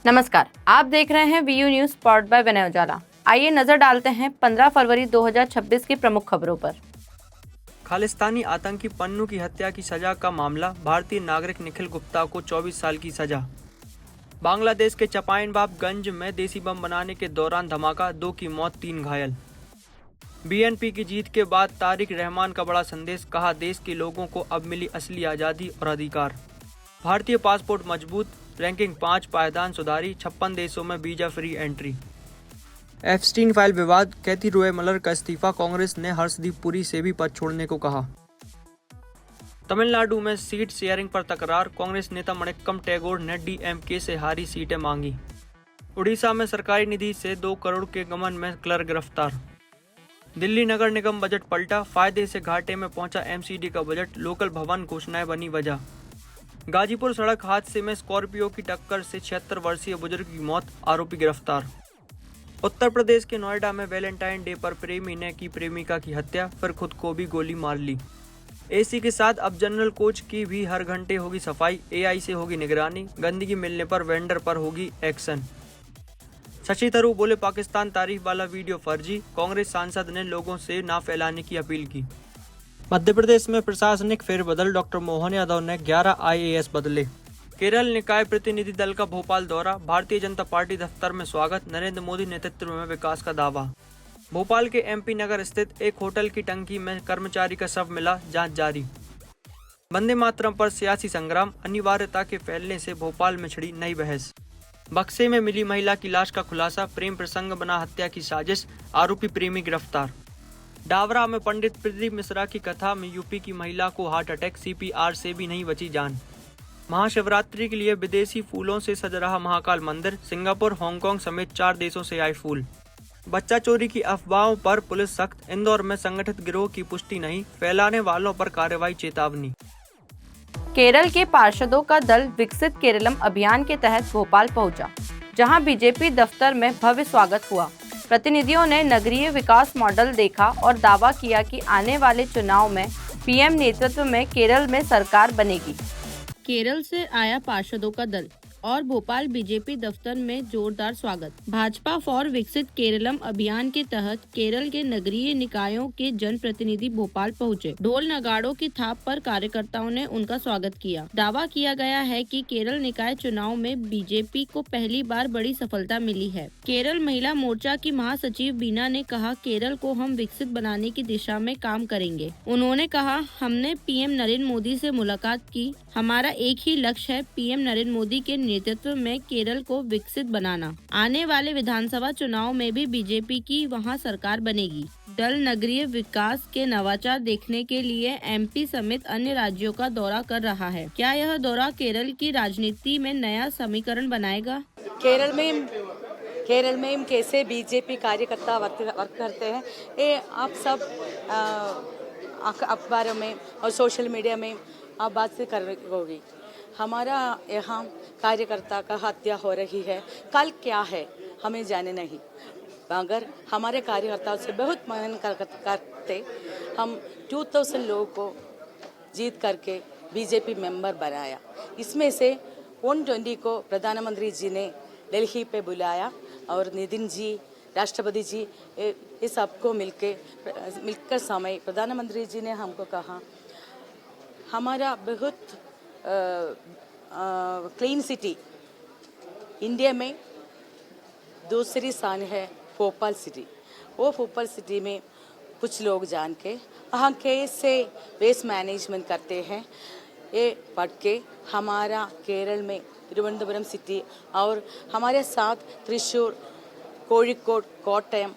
नमस्कार, आप देख रहे हैं वीयू न्यूज पॉवर्ड बाय विनय उजाला। आइए नजर डालते हैं 15 फरवरी 2026 की प्रमुख खबरों पर। खालिस्तानी आतंकी पन्नू की हत्या की सजा का मामला, भारतीय नागरिक निखिल गुप्ता को 24 साल की सजा। बांग्लादेश के चपाइनबाबगंज में देसी बम बनाने के दौरान धमाका, 2 की मौत 3 घायल। बीएनपी की जीत के बाद तारिक रहमान का बड़ा संदेश, कहा देश के लोगों को अब मिली असली आज़ादी और अधिकार। भारतीय पासपोर्ट मजबूत, रैंकिंग 5, पायदान सुधारी, 56 देशों में visa free entry. Epstein file विवाद, कैथी रोएमलर का इस्तीफा, कांग्रेस ने हर्षदीप पुरी से भी पद छोड़ने को कहा। तमिलनाडु में सीट शेयरिंग पर तकरार, कांग्रेस नेता मणिक्कम टैगोर ने डीएमके से हारी सीटें मांगी। उड़ीसा में सरकारी निधि से 2 करोड़ के गबन में क्लर्क गिरफ्तार। दिल्ली नगर निगम बजट पलटा, फायदे से घाटे में पहुंचा एमसीडी का बजट, लोकल भवन घोषणाएं बनी वजह। गाजीपुर सड़क हादसे में स्कॉर्पियो की टक्कर से 76 वर्षीय बुजुर्ग की मौत, आरोपी गिरफ्तार। उत्तर प्रदेश के नोएडा में वैलेंटाइन डे पर प्रेमी ने की प्रेमिका की हत्या, फिर खुद को भी गोली मार ली। एसी के साथ अब जनरल कोच की भी हर घंटे होगी सफाई, एआई से होगी निगरानी, गंदगी मिलने पर वेंडर पर होगी एक्शन। शशि थरूर बोले पाकिस्तान तारीफ वाला वीडियो फर्जी, कांग्रेस सांसद ने लोगों से ना फैलाने की अपील की। मध्य प्रदेश में प्रशासनिक फेरबदल, डॉक्टर मोहन यादव ने 11 आईएएस बदले। केरल निकाय प्रतिनिधि दल का भोपाल दौरा, भारतीय जनता पार्टी दफ्तर में स्वागत, नरेंद्र मोदी नेतृत्व में विकास का दावा। भोपाल के एमपी नगर स्थित एक होटल की टंकी में कर्मचारी का शव मिला, जांच जारी। वंदे मातरम पर सियासी संग्राम, अनिवार्यता के फैलने से भोपाल में छिड़ी नई बहस। बक्से में मिली महिला की लाश का खुलासा, प्रेम प्रसंग बना हत्या की साजिश, आरोपी प्रेमी गिरफ्तार। डावरा में पंडित प्रदीप मिश्रा की कथा में यूपी की महिला को हार्ट अटैक, सीपीआर से भी नहीं बची जान। महाशिवरात्रि के लिए विदेशी फूलों से सज रहा महाकाल मंदिर, सिंगापुर, हांगकांग समेत 4 देशों से आए फूल। बच्चा चोरी की अफवाहों पर पुलिस सख्त, इंदौर में संगठित गिरोह की पुष्टि नहीं, फैलाने वालों पर कार्रवाई चेतावनी। केरल के पार्षदों का दल विकसित केरलम अभियान के तहत भोपाल पहुंचा, जहां बीजेपी दफ्तर में भव्य स्वागत हुआ। प्रतिनिधियों ने नगरीय विकास मॉडल देखा और दावा किया कि आने वाले चुनाव में पीएम नेतृत्व में केरल में सरकार बनेगी। केरल से आया पार्षदों का दल और भोपाल बीजेपी दफ्तर में जोरदार स्वागत। भाजपा फॉर विकसित केरलम अभियान के तहत केरल के नगरीय निकायों के जनप्रतिनिधि भोपाल पहुंचे। ढोल नगाड़ों की थाप पर कार्यकर्ताओं ने उनका स्वागत किया। दावा किया गया है कि केरल निकाय चुनाव में बीजेपी को पहली बार बड़ी सफलता मिली है। केरल महिला मोर्चा की महासचिव बीना ने कहा, केरल को हम विकसित बनाने की दिशा में काम करेंगे। उन्होंने कहा, हमने पीएम नरेंद्र मोदी से मुलाकात की, हमारा एक ही लक्ष्य है, पीएम नरेंद्र मोदी के नेतृत्व में केरल को विकसित बनाना। आने वाले विधानसभा चुनाव में भी बीजेपी की वहां सरकार बनेगी। दल नगरीय विकास के नवाचार देखने के लिए एमपी समेत अन्य राज्यों का दौरा कर रहा है। क्या यह दौरा केरल की राजनीति में नया समीकरण बनाएगा? केरल में कैसे बीजेपी कार्यकर्ता वर्क करते हैं, ये आप सब अखबारों में और सोशल मीडिया में आप बात से कर रही होगी। हमारा यहाँ कार्यकर्ता का हत्या हो रही है, कल क्या है हमें जाने नहीं, मगर हमारे कार्यकर्ताओं से बहुत मेहनत करते हम 2000 लोगों को जीत करके बीजेपी मेंबर बनाया। इसमें से 120 को प्रधानमंत्री जी ने दिल्ली पे बुलाया और नितिन जी, राष्ट्रपति जी, ये सबको मिलकर समय प्रधानमंत्री जी ने हमको कहा, हमारा बहुत क्लीन सिटी इंडिया में दूसरी स्थान है भोपाल सिटी। वो भोपाल सिटी में कुछ लोग जान के वहाँ कैसे वेस्ट मैनेजमेंट करते हैं, ये पढ़ के हमारा केरल में तिरुवनंतपुरम सिटी और हमारे साथ त्रिशूर, कोझिकोड, कोट्टयम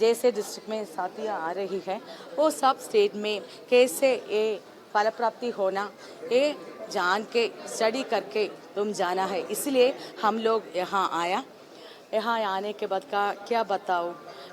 जैसे डिस्ट्रिक्ट में साथियाँ आ रही है, वो सब स्टेट में कैसे ये फल प्राप्ति होना, ये जान के स्टडी करके तुम जाना है। इसलिए हम लोग यहाँ आया। यहाँ आने के बाद का क्या बताओ,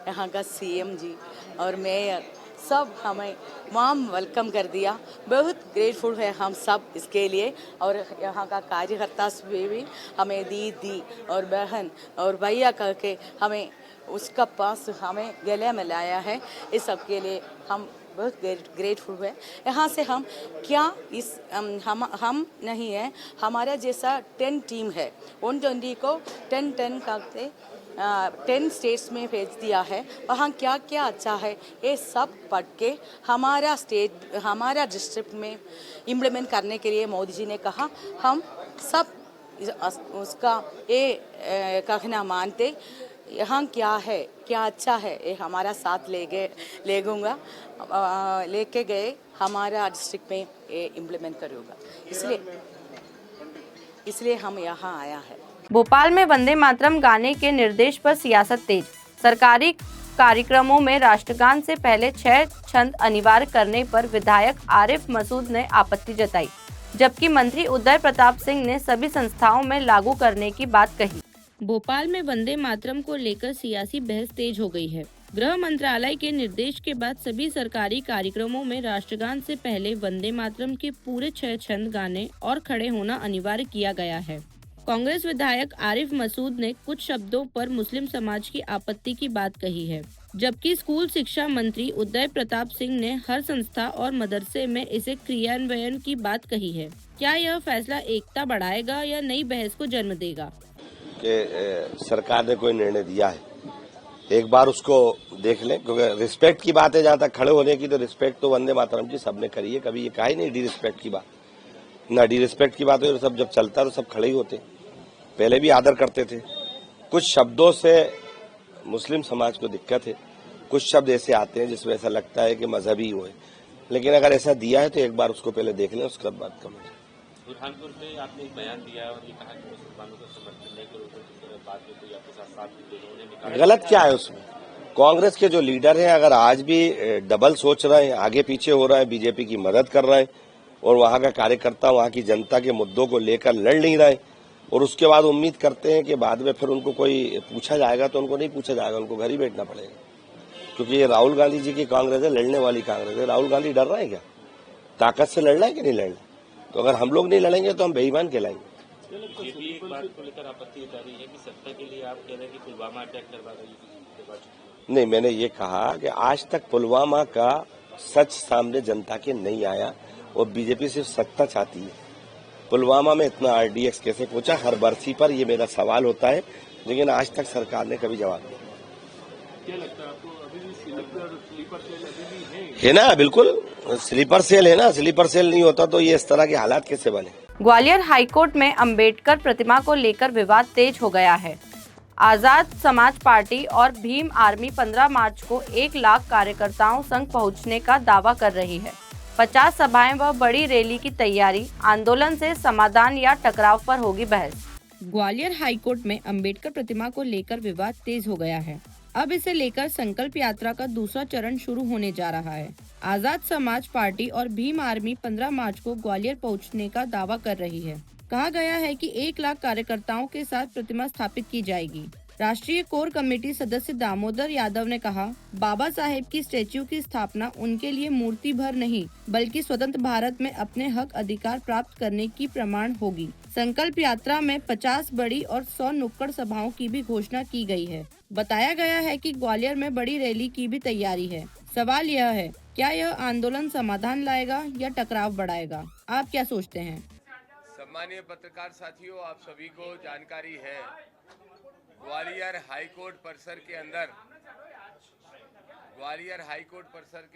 यहाँ का सीएम जी और मेयर सब हमें वार्म वेलकम कर दिया। बहुत ग्रेटफुल है हम सब इसके लिए। और यहाँ का कार्यकर्ता भी हमें दीदी और बहन और भैया करके हमें उसका पास हमें गले मिलाया है। इस सब के लिए हम बहुत ग्रेटफुल है। यहाँ से हम क्या इस हम नहीं है, हमारा जैसा 10 टीम है, 120 को 10 करके 10 स्टेट्स में भेज दिया है। वहाँ क्या क्या अच्छा है ये सब पढ़ के हमारा स्टेट, हमारा डिस्ट्रिक्ट में इम्प्लीमेंट करने के लिए मोदी जी ने कहा। हम सब उसका ये कहना मानते, यहाँ क्या है, क्या अच्छा है, ये हमारा साथ लेके गए हमारा डिस्ट्रिक्ट में ये इम्प्लीमेंट करूँगा, इसलिए हम यहाँ आया है। भोपाल में वंदे मातरम गाने के निर्देश पर सियासत तेज। सरकारी कार्यक्रमों में राष्ट्रगान से पहले 6 छंद अनिवार्य करने पर विधायक आरिफ मसूद ने आपत्ति जताई, जबकि मंत्री उदय प्रताप सिंह ने सभी संस्थाओं में लागू करने की बात कही। भोपाल में वंदे मातरम को लेकर सियासी बहस तेज हो गई है। गृह मंत्रालय के निर्देश के बाद सभी सरकारी कार्यक्रमों में राष्ट्रगान से पहले वंदे मातरम के पूरे 6 छंद गाने और खड़े होना अनिवार्य किया गया है। कांग्रेस विधायक आरिफ मसूद ने कुछ शब्दों पर मुस्लिम समाज की आपत्ति की बात कही है, जबकि स्कूल शिक्षा मंत्री उदय प्रताप सिंह ने हर संस्था और मदरसे में इसे क्रियान्वयन की बात कही है। क्या यह फैसला एकता बढ़ाएगा या नई बहस को जन्म देगा? कि सरकार ने कोई निर्णय दिया है, एक बार उसको देख लें, क्योंकि रिस्पेक्ट की बात है। जहां तक खड़े होने की, तो रिस्पेक्ट तो वंदे मातरम जी सबने करी है, कभी ये कहा ही नहीं डी रिस्पेक्ट की बात। ना डी रिस्पेक्ट की बात हो, सब जब चलता है तो सब खड़े ही होते, पहले भी आदर करते थे। कुछ शब्दों से मुस्लिम समाज को दिक्कत है, कुछ शब्द ऐसे आते हैं जिसमें ऐसा लगता है कि मजहबी हो है, लेकिन अगर ऐसा दिया है तो एक बार उसको पहले देख लें, उसके बाद कमेंट। बुरहानपुर में आपने एक बयान दिया और ये कहा कि मुसलमानों को समर्थन नहीं करोगे तो बाद में कोई आपके साथ साथ भी देगा। उन्होंने कहा गलत क्या है उसमें? कांग्रेस के जो लीडर हैं, अगर आज भी डबल सोच रहे हैं, आगे पीछे हो रहा है, बीजेपी की मदद कर रहे हैं और वहां का कार्यकर्ता वहां की जनता के मुद्दों को लेकर लड़ नहीं रहे, और उसके बाद उम्मीद करते हैं कि बाद में फिर उनको कोई पूछा जाएगा, तो उनको नहीं पूछा जाएगा, उनको घर ही बैठना पड़ेगा। क्योंकि ये राहुल गांधी जी की कांग्रेस है, लड़ने वाली कांग्रेस है। राहुल गांधी डर रहे हैं क्या? ताकत से लड़ रहे हैं कि नहीं लड़ रहे? तो अगर हम लोग नहीं लड़ेंगे तो हम बेईमान कहलाएंगे। बीजेपी एक बात को लेकर आपत्ति उठा रही है कि सत्ता के लिए आप कह रहे हैं कि पुलवामा अटैक करवा रही है। नहीं, मैंने ये कहा कि आज तक पुलवामा का सच सामने जनता के नहीं आया और बीजेपी सिर्फ सत्ता चाहती है। पुलवामा में इतना आरडीएक्स कैसे पहुंचा, हर बरसी पर ये मेरा सवाल होता है, लेकिन आज तक सरकार ने कभी जवाब नहीं। क्या लगता है आपको, अभी भी स्लीपर सेल अभी भी है ना? बिल्कुल स्लीपर सेल है ना। स्लीपर सेल नहीं होता तो ये इस तरह के हालात कैसे बने? ग्वालियर हाईकोर्ट में अंबेडकर प्रतिमा को लेकर विवाद तेज हो गया है। आजाद समाज पार्टी और भीम आर्मी 15 मार्च को 1 लाख कार्यकर्ताओं संग पहुंचने का दावा कर रही है। 50 सभाएं व बड़ी रैली की तैयारी, आंदोलन से समाधान या टकराव पर होगी बहस। ग्वालियर हाईकोर्ट में अंबेडकर प्रतिमा को लेकर विवाद तेज हो गया है। अब इसे लेकर संकल्प यात्रा का दूसरा चरण शुरू होने जा रहा है। आजाद समाज पार्टी और भीम आर्मी 15 मार्च को ग्वालियर पहुंचने का दावा कर रही है। कहा गया है कि 1 लाख कार्यकर्ताओं के साथ प्रतिमा स्थापित की जाएगी। राष्ट्रीय कोर कमेटी सदस्य दामोदर यादव ने कहा, बाबा साहेब की स्टैच्यू की स्थापना उनके लिए मूर्ति भर नहीं, बल्कि स्वतंत्र भारत में अपने हक अधिकार प्राप्त करने की प्रमाण होगी। संकल्प यात्रा में 50 बड़ी और 100 नुक्कड़ सभाओं की भी घोषणा की गई है। बताया गया है कि ग्वालियर में बड़ी रैली की भी तैयारी है। सवाल यह है, क्या यह आंदोलन समाधान लाएगा या टकराव बढ़ाएगा? आप क्या सोचते हैं? सम्मानीय पत्रकार साथियों, आप सभी को जानकारी है, ग्वालियर हाईकोर्ट परिसर के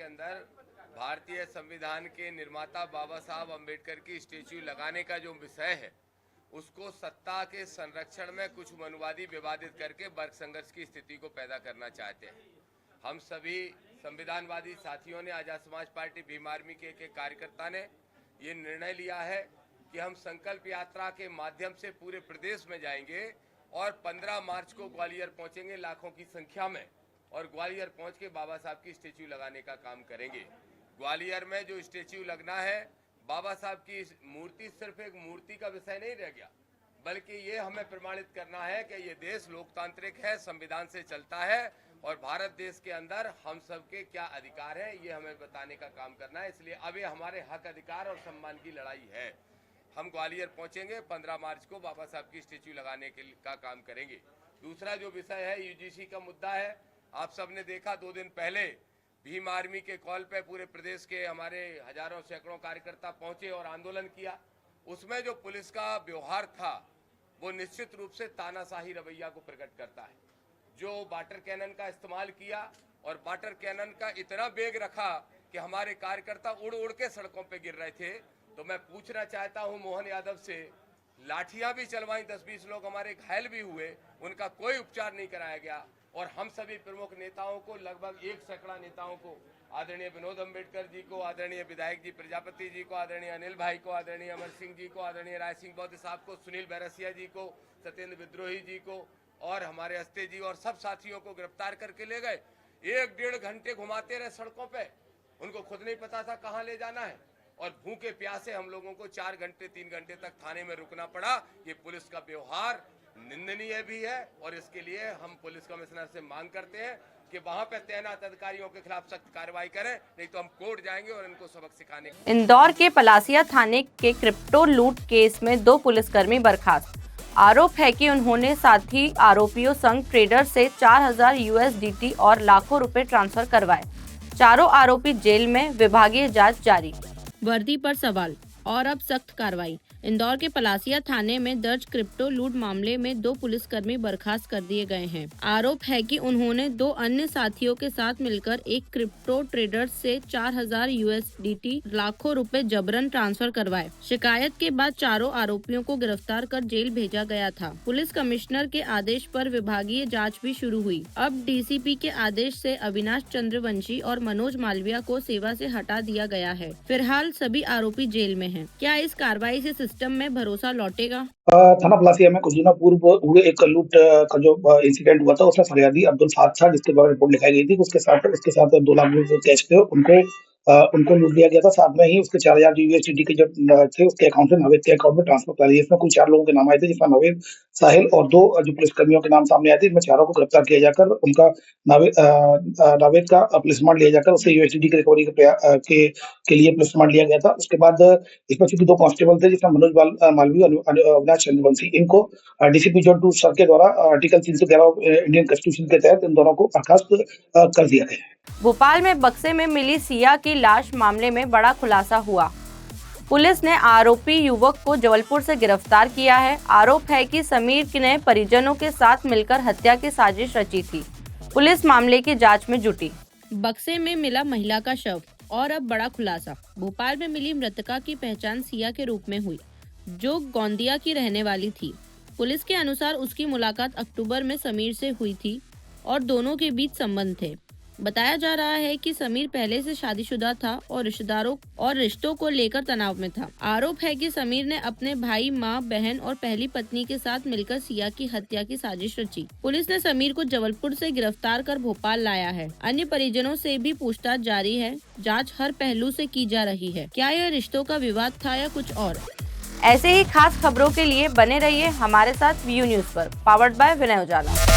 अंदर भारतीय संविधान के निर्माता बाबा साहब अम्बेडकर की स्टेच्यू लगाने का जो विषय है, उसको सत्ता के संरक्षण में कुछ मनुवादी विवादित करके वर्ग संघर्ष की स्थिति को पैदा करना चाहते हैं। हम सभी संविधानवादी साथियों ने, आजाद समाज पार्टी, भीम आर्मी के एक कार्यकर्ता ने ये निर्णय लिया है कि हम संकल्प यात्रा के माध्यम से पूरे प्रदेश में जाएंगे और 15 मार्च को ग्वालियर पहुंचेंगे लाखों की संख्या में, और ग्वालियर पहुंच के बाबा साहब की स्टेच्यू लगाने का काम करेंगे। ग्वालियर में जो स्टेच्यू लगना है, बाबा साहब की मूर्ति सिर्फ एक मूर्ति का विषय नहीं रह गया, बल्कि ये हमें प्रमाणित करना है कि ये देश लोकतांत्रिक है, संविधान से चलता है, और भारत देश के अंदर हम सबके क्या अधिकार है ये हमें बताने का काम करना है। इसलिए अब ये हमारे हक अधिकार और सम्मान की लड़ाई है। हम ग्वालियर पहुंचेंगे, 15 मार्च को बाबा साहब की स्टेच्यू लगाने का काम करेंगे। दूसरा जो विषय है, यूजीसी का मुद्दा है। आप सबने देखा 2 दिन पहले भीम आर्मी के कॉल पे पूरे प्रदेश के हमारे हजारों सैकड़ों कार्यकर्ता पहुंचे और आंदोलन किया। उसमें जो पुलिस का व्यवहार था वो निश्चित रूप से तानाशाही रवैया को प्रकट करता है। जो वाटर कैनन का इस्तेमाल किया और वाटर कैनन का इतना वेग रखा कि हमारे कार्यकर्ता उड़ उड़ के सड़कों पे गिर रहे थे। तो मैं पूछना चाहता हूं मोहन यादव से, लाठियां भी चलवाई, 10-20 लोग हमारे घायल भी हुए, उनका कोई उपचार नहीं कराया गया। और हम सभी प्रमुख नेताओं को, लगभग 1 सैकड़ा नेताओं को, आदरणीय विनोद अम्बेडकर जी को, आदरणीय विधायक जी प्रजापति जी को, आदरणीय अनिल भाई को, आदरणीय अमर सिंह जी को, आदरणीय राय सिंह बौद्ध साहब को, सुनील बैरसिया जी को, सत्येंद्र विद्रोही जी को और हमारे अस्ते जी और सब साथियों को गिरफ्तार करके ले गए। 1-1.5 घंटे घुमाते रहे सड़कों पे, उनको खुद नहीं पता था कहाँ ले जाना है। और भूखे प्यासे हम लोगों को 4 घंटे 3 घंटे तक थाने में रुकना पड़ा। ये पुलिस का व्यवहार निंदनीय भी है और इसके लिए हम पुलिस कमिश्नर से मांग करते हैं कि वहां पे तैनात अधिकारियों के खिलाफ सख्त कार्रवाई करें, नहीं तो हम कोर्ट जाएंगे और इनको सबक सिखाने। इंदौर के पलासिया थाने के क्रिप्टो लूट केस में 2 पुलिसकर्मी बर्खास्त। आरोप है कि उन्होंने साथी आरोपियों संग ट्रेडर से 4000 USDT और लाखों रुपए ट्रांसफर करवाए। चारों आरोपी जेल में, विभागीय जांच जारी। वर्दी पर सवाल और अब सख्त कार्रवाई। इंदौर के पलासिया थाने में दर्ज क्रिप्टो लूट मामले में 2 पुलिसकर्मी बर्खास्त कर दिए गए हैं। आरोप है कि उन्होंने 2 अन्य साथियों के साथ मिलकर एक क्रिप्टो ट्रेडर से 4000 USDT लाखों रुपए जबरन ट्रांसफर करवाए। शिकायत के बाद चारों आरोपियों को गिरफ्तार कर जेल भेजा गया था। पुलिस कमिश्नर के आदेश पर विभागीय जाँच भी शुरू हुई। अब DCP के आदेश से अविनाश चंद्रवंशी और मनोज मालविया को सेवा से हटा दिया गया है। फिलहाल सभी आरोपी जेल में हैं। क्या इस कार्रवाई से सिस्टम में भरोसा लौटेगा? थाना पलासिया में कुछ दिनों पूर्व हुए एक लूट का जो इंसिडेंट हुआ था, उसमें फरियादी अब्दुल साद था, जिसके द्वारा रिपोर्ट लिखाई गई थी। उसके साथ 2 लाख रुपए कैश थे, उनको लूट लिया गया था। साथ में ही उसके 4000 USDT के जो थे उसके अकाउंट से नवेद के अकाउंट में ट्रांसफर कर दिए। इसमें कुल 4 लोगों के नाम आए थे, जिसमें नवेद, साहिल और 2 जो पुलिसकर्मियों के नाम सामने आए थे। इनमें चारों को गिरफ्तार किया जाकर उनका नवेद का पुलिस रिमांड लिया जाकर उससे USDT की रिकवरी के लिए पुलिस रिमांड लिया गया था। उसके बाद इसमें चूंकि 2 कांस्टेबल थे, जिसमें मनोज मालवीय और अविनाश चंद्रवंशी, इनको DCP जोन 2 सर के द्वारा आर्टिकल 311 इंडियन कॉन्स्टिट्यूशन के तहत इन दोनों को बर्खास्त कर दिया गया है। भोपाल में बक्से में मिली सिया की लाश मामले में बड़ा खुलासा हुआ। पुलिस ने आरोपी युवक को जबलपुर से गिरफ्तार किया है। आरोप है कि समीर ने परिजनों के साथ मिलकर हत्या की साजिश रची थी। पुलिस मामले की जांच में जुटी। बक्से में मिला महिला का शव और अब बड़ा खुलासा। भोपाल में मिली मृतका की पहचान सिया के रूप में हुई, जो गोंदिया की रहने वाली थी। पुलिस के अनुसार उसकी मुलाकात अक्टूबर में समीर से हुई थी और दोनों के बीच संबंध थे। बताया जा रहा है कि समीर पहले से शादीशुदा था और रिश्तों को लेकर तनाव में था। आरोप है कि समीर ने अपने भाई, मां, बहन और पहली पत्नी के साथ मिलकर सिया की हत्या की साजिश रची। पुलिस ने समीर को जबलपुर से गिरफ्तार कर भोपाल लाया है। अन्य परिजनों से भी पूछताछ जारी है। जांच हर पहलू से की जा रही है। क्या यह रिश्तों का विवाद था या कुछ और? ऐसे ही खास खबरों के लिए बने रहिए हमारे साथ व्यू न्यूज पर, पावर्ड बाय विनय उजाला।